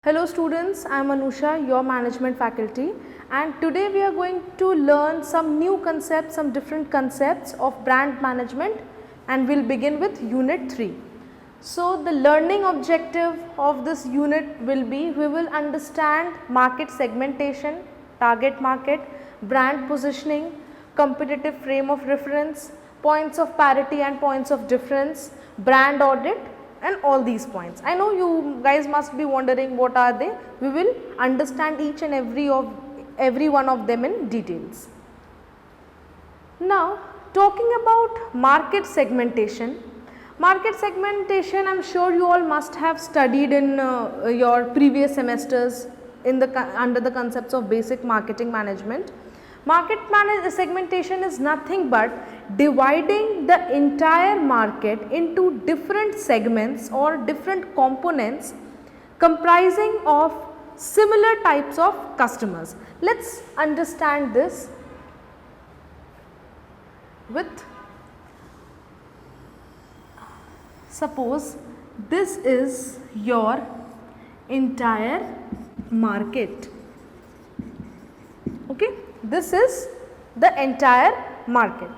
Hello students, I am Anusha, your management faculty, and today we are going to learn some new concepts, some different concepts of brand management, and we'll begin with unit 3. So the learning objective of this unit will be, we will understand market segmentation, target market, brand positioning, competitive frame of reference, points of parity and points of difference, brand audit, and all these points. I know you guys must be wondering what are they. We will understand each and every one of them in details. Now talking about market segmentation. Market segmentation, I am sure you all must have studied in your previous semesters under the concepts of basic marketing management. Market segmentation is nothing but dividing the entire market into different segments or different components comprising of similar types of customers. Let's understand this with, suppose this is your entire market, okay. This is the entire market.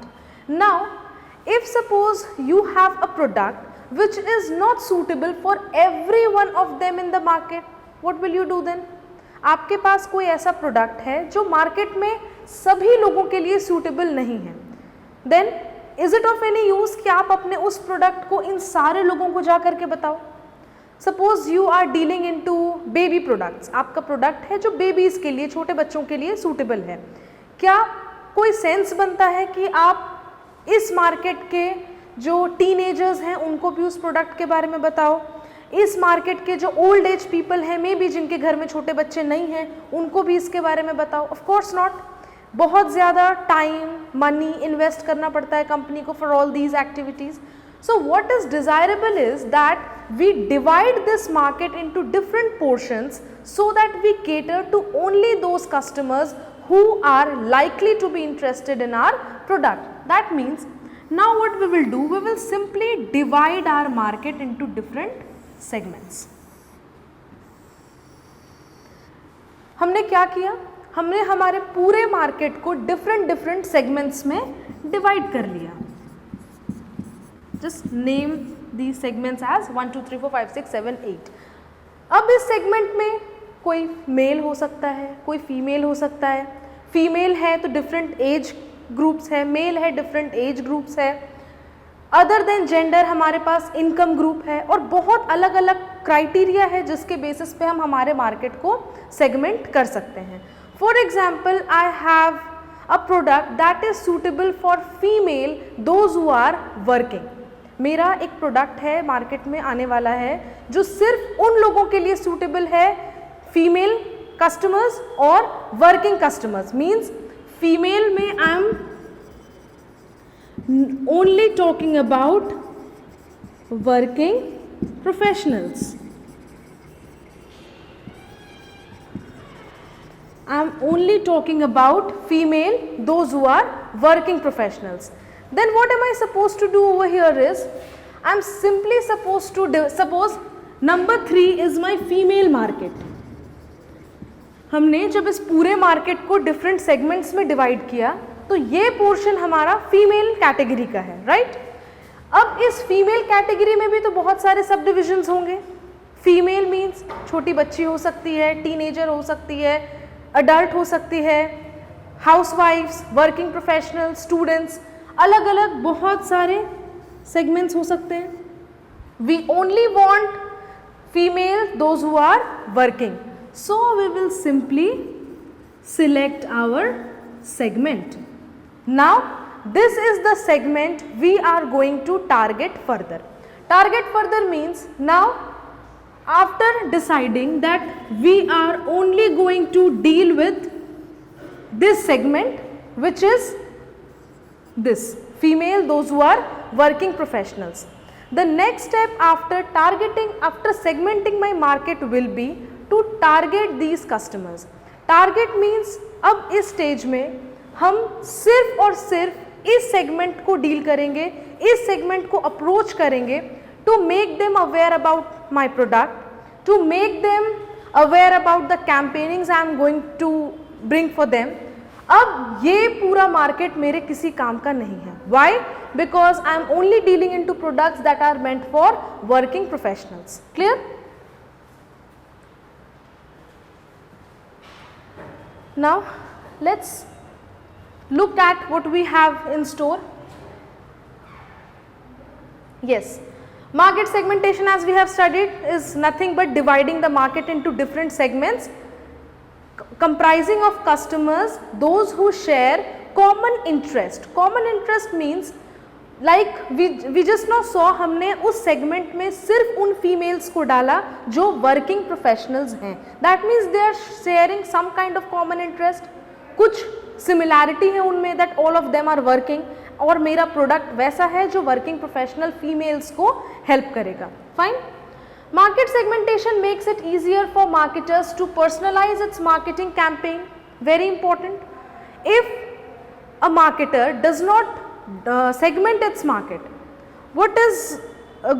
Now, if suppose you have a product which is not suitable for every one of them in the market, what will you do then? आपके पास कोई ऐसा product है जो market में सभी लोगों के लिए सूटेबल नहीं है, then is it of any use कि आप अपने उस प्रोडक्ट को इन सारे लोगों को जा करके बताओ. Suppose you are dealing into baby products, आपका प्रोडक्ट है जो बेबीज़ के लिए, छोटे बच्चों के लिए सूटेबल है. क्या कोई सेंस बनता है कि आप इस मार्केट के जो टीनेजर्स हैं उनको भी उस प्रोडक्ट के बारे में बताओ, इस मार्केट के जो ओल्ड एज पीपल हैं, मे बी जिनके घर में छोटे बच्चे नहीं हैं, उनको भी इसके बारे में बताओ? Of course not. बहुत ज़्यादा टाइम, मनी इन्वेस्ट करना पड़ता है कंपनी को for all these activities. So what is desirable is that we divide this market into different portions so that we cater to only those customers who are likely to be interested in our product. That means now what we will do, we will simply divide our market into different segments. हमने क्या किया? हमने हमारे पूरे market को different segments में divide कर लिया. Just name these segments as 1, 2, 3, 4, 5, 6, 7, 8. अब इस सेगमेंट में कोई मेल हो सकता है, कोई फीमेल हो सकता है. फीमेल है तो डिफरेंट एज ग्रुप्स है, मेल है डिफरेंट एज ग्रुप्स है. अदर देन जेंडर हमारे पास इनकम ग्रुप है और बहुत अलग अलग क्राइटेरिया है जिसके बेसिस पे हम हमारे मार्केट को सेगमेंट कर सकते हैं. For example, I have a product that is suitable for female those who are working. मेरा एक प्रोडक्ट है मार्केट में आने वाला है जो सिर्फ उन लोगों के लिए सूटेबल है, फीमेल कस्टमर्स और वर्किंग कस्टमर्स. मीन्स फीमेल में I am only talking about working professionals. I am only talking about female, those who are working professionals. Then what am I supposed to do over here is, I am simply supposed to suppose number 3 is my female market. हमने जब इस पूरे market को different segments में divide किया तो ये portion हमारा फीमेल कैटेगरी का है, राइट. अब इस फीमेल कैटेगरी में भी तो बहुत सारे सब डिविजन्स होंगे. फीमेल मीन्स छोटी बच्ची हो सकती है, टीनेजर हो सकती है, अडल्ट हो सकती है, हाउसवाइफ्स, वर्किंग प्रोफेशनल, स्टूडेंट्स, अलग अलग बहुत सारे सेगमेंट्स हो सकते हैं. We only want female those who are working, so we will simply select our segment. Now this is the segment we are going to target further. Target further means, now after deciding that we are only going to deal with this segment, which is this female, those who are working professionals, the next step after segmenting my market will be to target these customers. Target means अब इस stage में हम सिर्फ और सिर्फ इस segment को deal करेंगे, इस सेगमेंट को अप्रोच करेंगे to make them aware about my product, to make them aware about the campaignings I am going to bring for them. अब ये पूरा मार्केट मेरे किसी काम का नहीं है. Why? Because I am only dealing into products that are meant for working professionals. Clear? Now let's look at what we have in store. Yes, market segmentation, as we have studied, is nothing but dividing the market into different segments comprising of customers, those who share common interest. Common interest means like we just now saw, हमने उस segment में सिर्फ उन females को डाला जो working professionals हैं. That means they are sharing some kind of common interest. कुछ similarity है उनमें, that all of them are working, और मेरा प्रोडक्ट वैसा है जो वर्किंग प्रोफेशनल फीमेल्स को हेल्प करेगा. Fine. Market segmentation makes it easier for marketers to personalise its marketing campaign. Very important. If a marketer does not segment its market, what is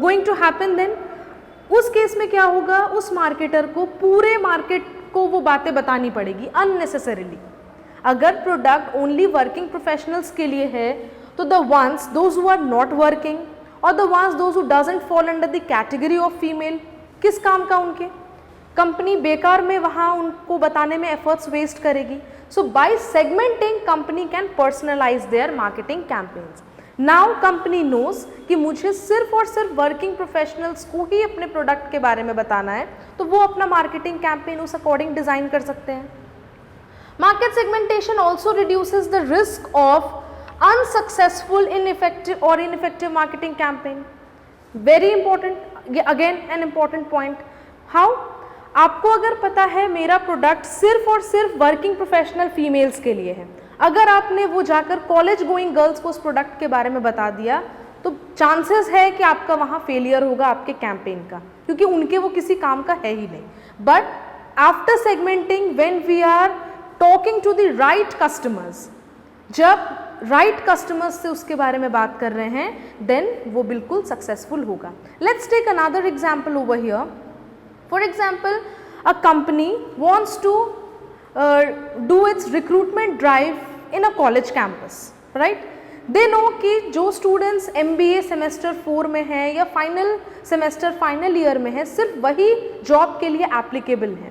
going to happen then? उस case में क्या होगा? उस marketer को पूरे market को वो बातें बतानी पड़ेगी अननेसेसरीली. अगर प्रोडक्ट ओनली वर्किंग प्रोफेशनल्स के लिए है तो the ones those who are not working or the ones those who doesn't fall under the category of female, किस काम का उनके? कंपनी बेकार में वहाँ उनको बताने में एफर्ट्स वेस्ट करेगी. So by segmenting company can personalise their marketing campaigns. Now company knows कि मुझे सिर्फ और सिर्फ वर्किंग प्रोफेशनल्स को ही अपने प्रोडक्ट के बारे में बताना है, तो वो अपना मार्केटिंग कैंपेन उस अकॉर्डिंग डिजाइन कर सकते हैं. Market segmentation also reduces the risk of unsuccessful, ineffective marketing campaign. Very important, again an important point. How? आपको अगर पता है मेरा प्रोडक्ट सिर्फ और सिर्फ वर्किंग प्रोफेशनल फीमेल्स के लिए है, अगर आपने वो जाकर कॉलेज गोइंग गर्ल्स को उस प्रोडक्ट के बारे में बता दिया तो चांसेस है कि आपका वहाँ फेलियर होगा आपके कैंपेन का, क्योंकि उनके वो किसी काम का है ही नहीं. But after segmenting, when we are talking to the right customers, जब राइट कस्टमर्स से उसके बारे में बात कर रहे हैं, देन वो बिल्कुल सक्सेसफुल होगा. Let's take another example over here. For example, a company wants to do its recruitment drive in a college campus, right? They know कि जो स्टूडेंट्स MBA सेमेस्टर 4 में है या फाइनल सेमेस्टर फाइनल ईयर में है, सिर्फ वही जॉब के लिए एप्लीकेबल है.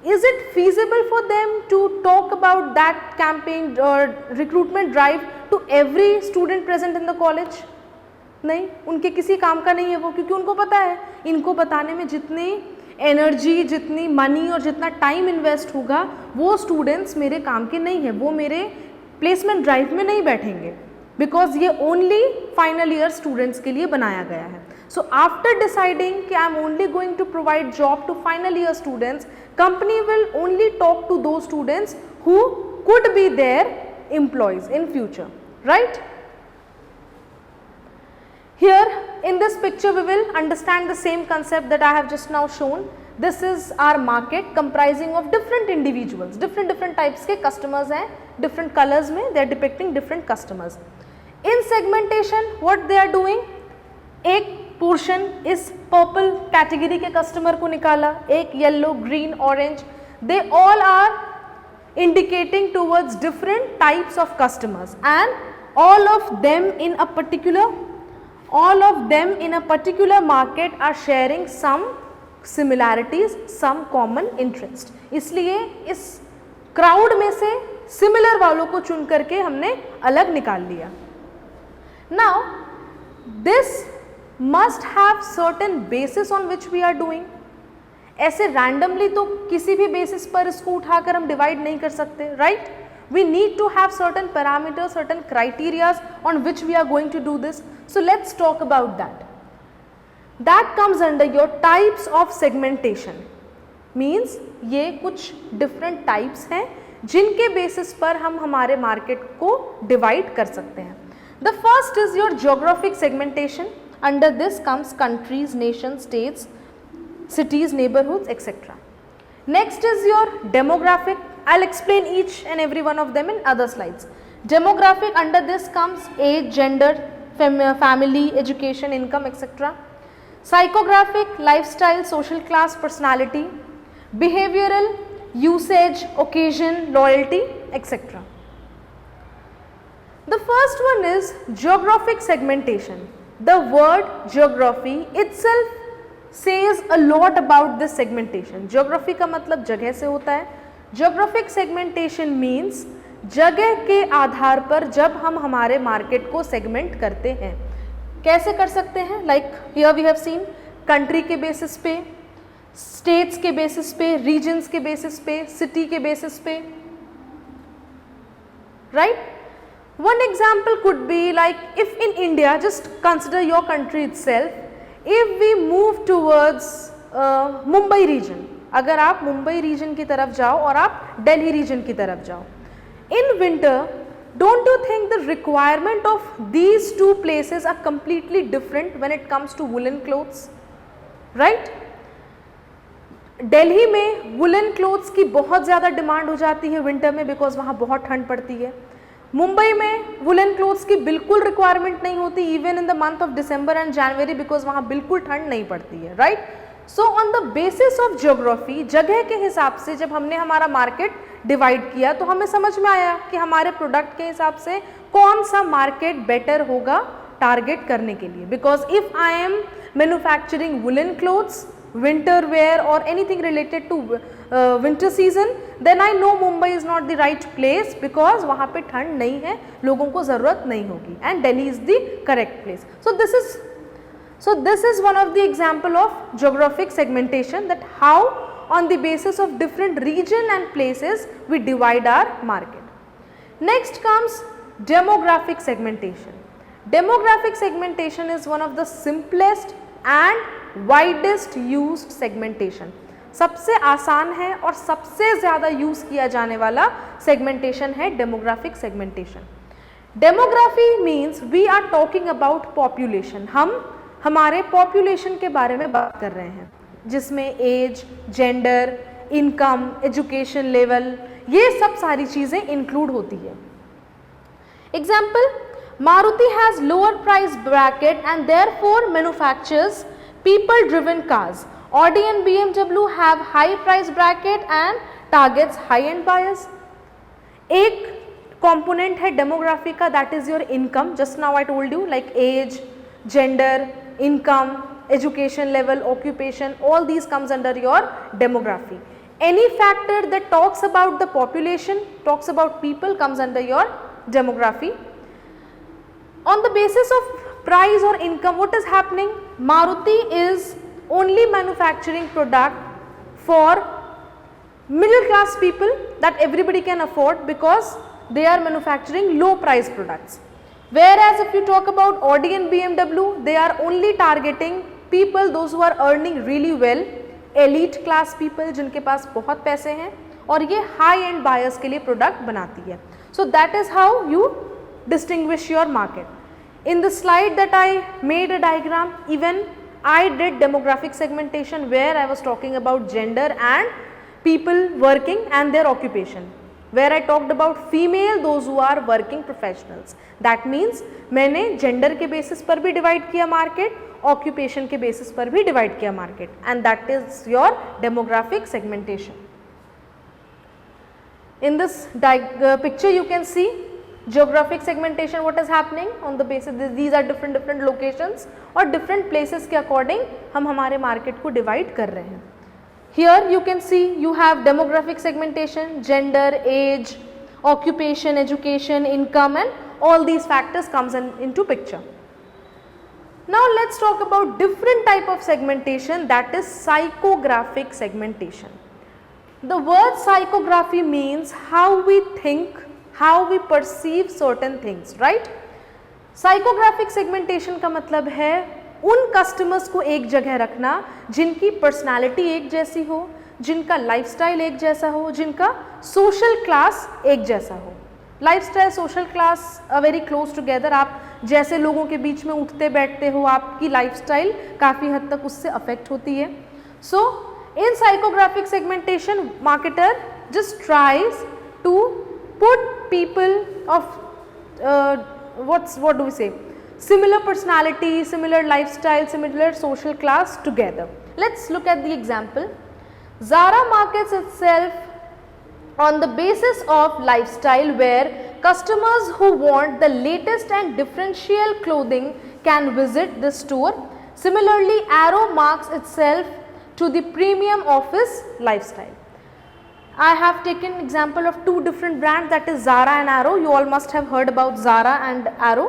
Is it feasible for them to talk about that campaign or recruitment drive to every student present in the college? नहीं, उनके किसी काम का नहीं है वो, क्योंकि उनको पता है इनको बताने में जितनी एनर्जी, जितनी मनी और जितना टाइम इन्वेस्ट होगा वो स्टूडेंट्स मेरे काम के नहीं है, वो मेरे प्लेसमेंट ड्राइव में नहीं बैठेंगे, बिकॉज ये ओनली फाइनल ईयर स्टूडेंट्स के लिए बनाया गया है. So after deciding कि I am only going to provide job to final year students, company will only talk to those students who could be their employees in future, right? Here in this picture we will understand the same concept that I have just now shown. This is our market comprising of different individuals, different types के customers हैं, different colors में they are depicting different customers. In segmentation what they are doing, एक portion इस purple category के customer को निकाला, एक yellow, green, orange, they all are indicating towards different types of customers and all of them in a particular market are sharing some similarities, some common interest. इसलिए इस crowd में से similar वालों को चुन करके हमने अलग निकाल लिया. Now this must have certain basis on which we are doing. ऐसे रैंडमली तो किसी भी बेसिस पर इसको उठाकर हम डिवाइड नहीं कर सकते, right? We need to have certain parameters, certain criterias on which we are going to do this. So let's talk about that. That comes under your types of segmentation. Means ये कुछ different types हैं जिनके basis पर हम हमारे market को divide कर सकते हैं. The first is your geographic segmentation. Under this comes countries, nations, states, cities, neighborhoods, etc. Next is your demographic. I'll explain each and every one of them in other slides. Demographic, under this comes age, gender, family, education, income, etc. Psychographic, lifestyle, social class, personality. behavioral, usage, occasion, loyalty, etc. The first one is geographic segmentation. The word geography itself says a lot about this segmentation. Geography का मतलब जगह से होता है. Geographic segmentation means जगह के आधार पर जब हम हमारे मार्केट को सेगमेंट करते हैं. कैसे कर सकते हैं? Like here we have seen country के बेसिस पे, स्टेट्स के बेसिस पे, रीजन्स के बेसिस पे, सिटी के बेसिस पे, right? One example could be like if in India, just consider your country itself, if we move towards Mumbai region, अगर आप मुंबई रीजन की तरफ जाओ और आप दिल्ली रीजन की तरफ जाओ, in winter, don't you think the requirement of these two places are completely different when it comes to woolen clothes, right? Delhi में वुलन क्लोथ्स की बहुत ज़्यादा डिमांड हो जाती है विंटर में, बिकॉज वहाँ बहुत ठंड पड़ती है. मुंबई में वुलन क्लोथ्स की बिल्कुल रिक्वायरमेंट नहीं होती even in the month of December and January, because वहाँ बिल्कुल ठंड नहीं पड़ती है, right? So on the basis of geography, जगह के हिसाब से जब हमने हमारा मार्केट डिवाइड किया तो हमें समझ में आया कि हमारे प्रोडक्ट के हिसाब से कौन सा मार्केट बेटर होगा टारगेट करने के लिए. Because if I am manufacturing woollen clothes, winter wear or anything related to winter season, then I know Mumbai is not the right place because वहाँ पे ठंड नहीं है, लोगों को ज़रूरत नहीं होगी, and Delhi is the correct place. So this is one of the example of geographic segmentation, that how on the basis of different region and places we divide our market. Next comes demographic segmentation. Demographic segmentation is one of the simplest and widest used segmentation. सबसे आसान है और सबसे ज़्यादा use किया जाने वाला segmentation है demographic segmentation. Demography means we are talking about population. हम हमारे पॉपुलेशन के बारे में बात कर रहे हैं, जिसमें age, gender, income, education level, ये सब सारी चीज़ें इंक्लूड होती है. Example, Maruti has lower price bracket and therefore manufactures people driven cars. Audi and BMW have high price bracket and targets high end buyers. एक component है demography का, that is your income. Just now I told you, like age, gender, income, education level, occupation, all these comes under your demography. Any factor that talks about the population, talks about people, comes under your demography. On the basis of price or income, what is happening? Maruti is only manufacturing product for middle class people that everybody can afford, because they are manufacturing low price products. Whereas if you talk about Audi and BMW, they are only targeting people, those who are earning really well, elite class people जिनके पास बहुत पैसे हैं, और ये high end buyers के लिए product बनाती है. So that is how you distinguish your market. In the slide that I made a diagram, even I did demographic segmentation where I was talking about gender and people working and their occupation, where I talked about female, those who are working professionals. That means मैंने gender के basis पर भी divide किया market, occupation के basis पर भी divide किया market, and that is your demographic segmentation. In this picture you can see geographic segmentation, what is happening on the basis, these are different locations और different places के according हम हमारे market को divide कर रहे हैं. Here you can see you have demographic segmentation, gender, age, occupation, education, income, and all these factors comes into picture. Now let's talk about different type of segmentation, that is psychographic segmentation. The word psychography means how we think, how we perceive certain things, right? Psychographic segmentation का मतलब है उन customers को एक जगह रखना जिनकी personality एक जैसी हो, जिनका लाइफस्टाइल एक जैसा हो, जिनका सोशल क्लास एक जैसा हो. Lifestyle, social class very close together. आप जैसे लोगों के बीच में उठते बैठते हो, आपकी लाइफस्टाइल काफ़ी हद तक उससे अफेक्ट होती है. So in psychographic segmentation marketer just tries to put people of what do we say, similar personality, similar lifestyle, similar social class together. Let's look at the example. Zara markets itself on the basis of lifestyle, where customers who want the latest and differential clothing can visit the store. Similarly, Arrow marks itself to the premium office lifestyle. I have taken example of two different brands, that is Zara and Arrow. You all must have heard about Zara and Arrow.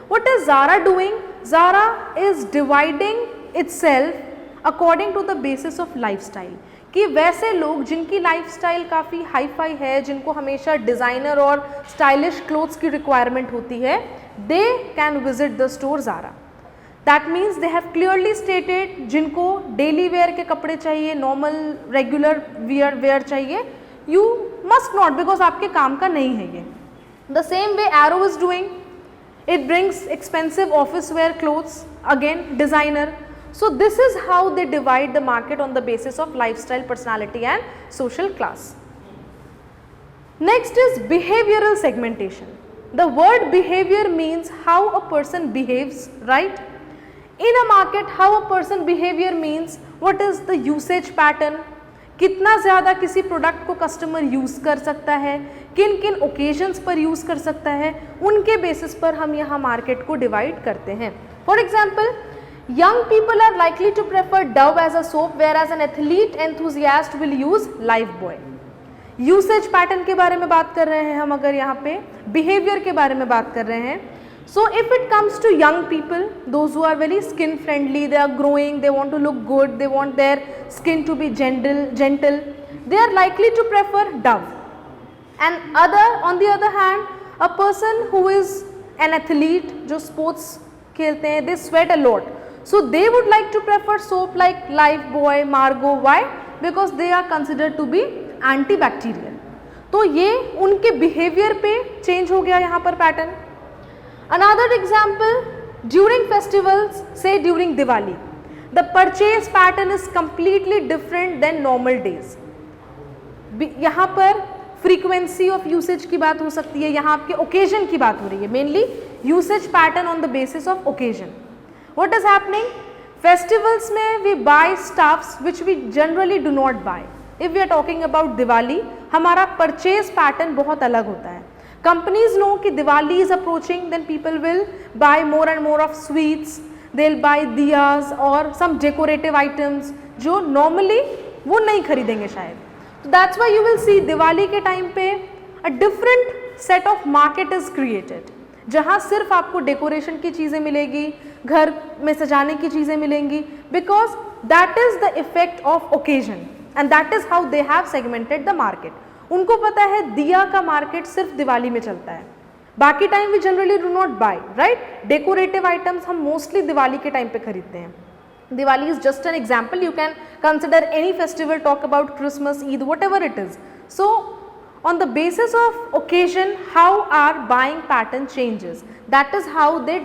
What is Zara doing? Zara is dividing itself according to the basis of lifestyle. कि वैसे लोग जिनकी lifestyle काफ़ी hi fi है, जिनको हमेशा designer और stylish clothes की रिक्वायरमेंट होती है, they can visit the store Zara. That means they have clearly stated जिनको डेली वेयर के कपड़े चाहिए, नॉर्मल रेगुलर वेयर चाहिए, यू मस्ट नॉट, बिकॉज आपके काम का नहीं है ये. The same way Arrow is doing, it brings expensive office wear clothes, again designer. So this is how they divide the market on the basis of lifestyle, personality and social class. Next is behavioral segmentation. The word behavior means how a person behaves, right? In a market, how a person behavior means what is the usage pattern, कितना ज़्यादा किसी product को customer use कर सकता है, किन किन occasions पर यूज़ कर सकता है, उनके बेसिस पर हम यहाँ मार्केट को डिवाइड करते हैं. For example, young people are likely to prefer Dove as a soap, whereas an athlete enthusiast will use Lifebuoy. Usage pattern के बारे में बात कर रहे हैं हम, अगर यहाँ पे बिहेवियर के बारे में बात कर रहे हैं. So if it comes to young people, those who are very skin friendly, they are growing, they want to look good, they want their skin to be gentle, they are likely to prefer Dove. And on the other hand, a person who is an athlete, जो sports खेलते हैं, they sweat a lot, so they would like to prefer soap like Lifebuoy, Margo. Why? Because they are considered to be antibacterial. तो ये उनके behavior पे change हो गया यहाँ पर pattern. Another example, during festivals, say during Diwali, the purchase pattern is completely different than normal days. यहाँ पर frequency of usage की बात हो सकती है, यहाँ आपके occasion की बात हो रही है, mainly usage pattern on the basis of occasion. What is happening? Festivals में we buy stuffs which we generally do not buy. If we are talking about Diwali, हमारा purchase pattern बहुत अलग होता है. Companies know कि Diwali is approaching, then people will buy more and more of sweets, they'll buy diyas or some decorative items जो normally वो नहीं खरीदेंगे शायद. So that's why you will see Diwali के time पे a different set of market is created. जहाँ सिर्फ आपको डेकोरेशन की चीज़ें मिलेगी, घर में सजाने की चीज़ें मिलेंगी, because that is the effect of occasion and that is how they have segmented the market. उनको पता है दिया का मार्केट सिर्फ दिवाली में चलता है, बाकी time we generally do not buy, right. Decorative items हम मोस्टली दिवाली के टाइम पे खरीदते हैं. Diwali is just an example, you can consider any festival, talk about Christmas, Eid, whatever it is. So on the basis of occasion, how our buying pattern changes. That is how they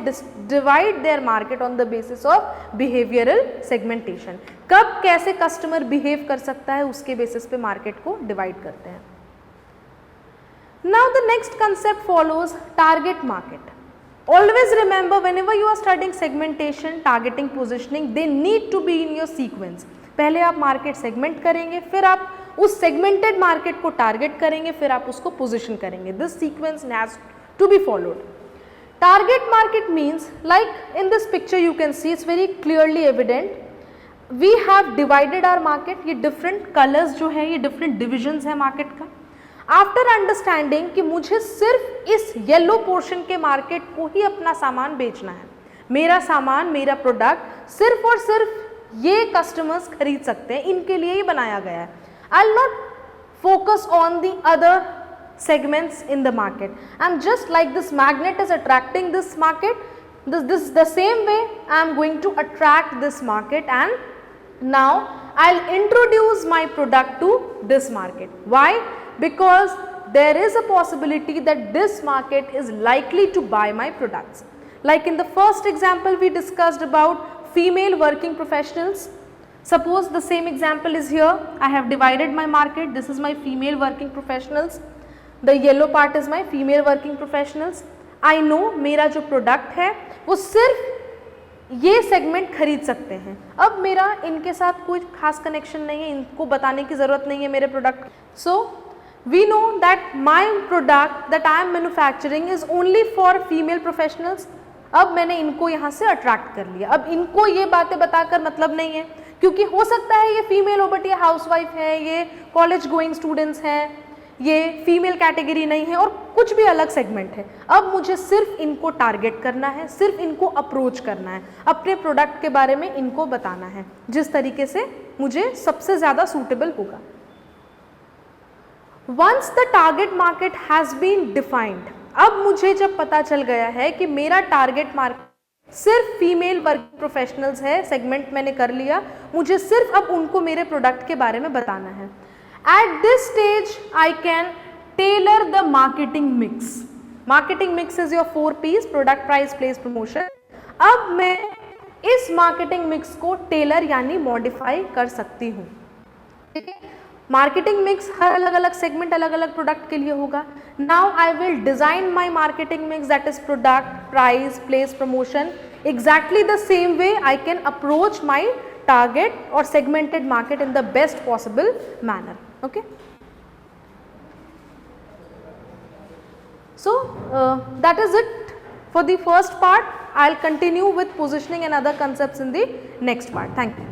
divide their market on the basis of behavioral segmentation. कब कैसे customer behave कर सकता है, उसके basis पे market को divide करते हैं. Now the next concept follows target market. Always remember, whenever you are studying segmentation, targeting, positioning, they need to be in your sequence. पहले आप मार्केट सेगमेंट करेंगे, फिर आप उस सेगमेंटेड मार्केट को टारगेट करेंगे, फिर आप उसको पोजीशन करेंगे. This sequence has to be followed. Target market means, like in this picture you can see, it's very clearly evident, we have divided our market. ये डिफरेंट कलर्स जो है, ये डिफरेंट डिविजन्स है मार्केट का. After understanding कि मुझे सिर्फ इस येलो पोर्शन के मार्केट को ही अपना सामान बेचना है, मेरा सामान, मेरा प्रोडक्ट सिर्फ और सिर्फ ये कस्टमर्स खरीद सकते हैं, इनके लिए ही बनाया गया है. I'll not focus on the other segments in the market. I'm just like this magnet is attracting this market, the same way I'm going to attract this market, and now I'll introduce my product to this market. Why? Because there is a possibility that this market is likely to buy my products. Like in the first example we discussed about female working professionals. Suppose the same example is here. I have divided my market. This is my female working professionals. The yellow part is my female working professionals. I know मेरा जो product है वो सिर्फ ये segment खरीद सकते हैं। अब मेरा इनके साथ कोई खास कनेक्शन नहीं है, इनको बताने की ज़रूरत नहीं है मेरे product. So we know that my product that I am manufacturing is only for female professionals. अब मैंने इनको यहाँ से अट्रैक्ट कर लिया। अब इनको ये बातें बताकर मतलब नहीं है, क्योंकि हो सकता है ये फीमेल हो बट ये हाउसवाइफ है, ये कॉलेज गोइंग स्टूडेंट्स हैं, ये फीमेल कैटेगरी नहीं है और कुछ भी अलग सेगमेंट है। अब मुझे सिर्फ इनको टारगेट करना है, सिर्फ इनको अप्रोच करना है, अपने प्रोडक्ट के बारे में इनको बताना है जिस तरीके से मुझे सबसे ज़्यादा सूटेबल होगा। Once the target market has been defined, अब मुझे जब पता चल गया है कि मेरा टारगेट मार्केट सिर्फ फीमेल वर्किंग प्रोफेशनल्स है, सेगमेंट मैंने कर लिया, मुझे सिर्फ अब उनको मेरे प्रोडक्ट के बारे में बताना है। At this stage, I can tailor the marketing mix. Marketing mix is your 4 P's: product, price, place, promotion. अब मैं इस marketing mix को tailor यानी modify कर सकती हूँ। ठीक है, marketing mix हर अलग अलग segment, अलग अलग product के लिए होगा। Now I will design my marketing mix, that is product, price, place, promotion. Exactly the same way I can approach my target or segmented market in the best possible manner. Okay. So that is it for the first part. I'll continue with positioning and other concepts in the next part. Thank you.